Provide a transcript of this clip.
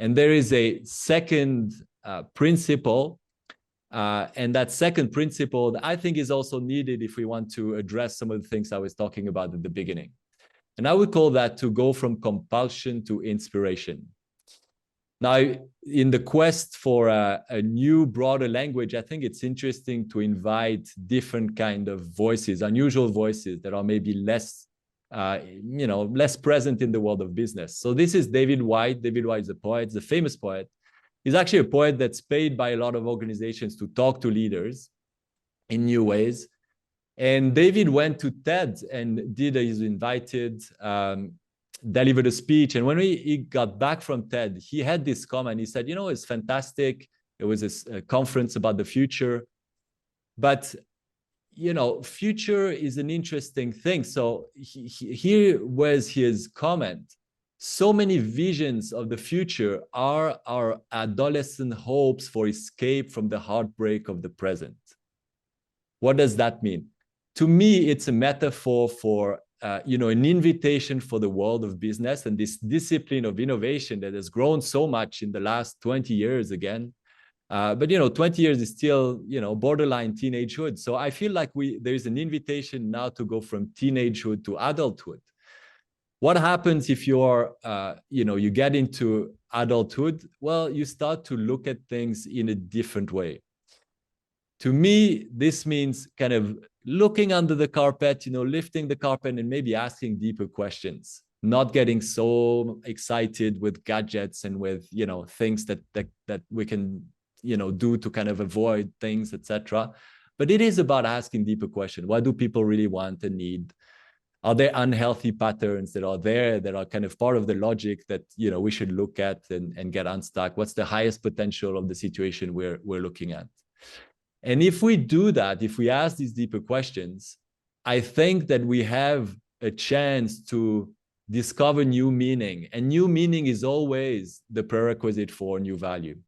And there is a second principle, and that second principle I think is also needed if we want to address some of the things I was talking about at the beginning. And I would call that to go from compulsion to inspiration. Now, in the quest for a new, broader language, I think it's interesting to invite different kind of voices, unusual voices that are maybe less, less present in the world of business. So this is David Whyte. David Whyte is a poet, the famous poet. He's actually a poet that's paid by a lot of organizations to talk to leaders in new ways. And David went to TED and he's invited, delivered a speech. And when he got back from TED, he had this comment. He said, it's fantastic. It was a conference about the future. But, future is an interesting thing. So here was his comment. So many visions of the future are our adolescent hopes for escape from the heartbreak of the present. What does that mean? To me, it's a metaphor for an invitation for the world of business and this discipline of innovation that has grown so much in the last 20 years again. But 20 years is still, borderline teenagehood. So I feel like there's an invitation now to go from teenagehood to adulthood. What happens if you're, you get into adulthood? Well, you start to look at things in a different way. To me, this means kind of looking under the carpet, lifting the carpet and maybe asking deeper questions, not getting so excited with gadgets and with, things that we can, do to kind of avoid things, etc. But it is about asking deeper questions. What do people really want and need? Are there unhealthy patterns that are there that are kind of part of the logic that, we should look at and get unstuck? What's the highest potential of the situation we're looking at? And if we do that, if we ask these deeper questions, I think that we have a chance to discover new meaning. And new meaning is always the prerequisite for new value.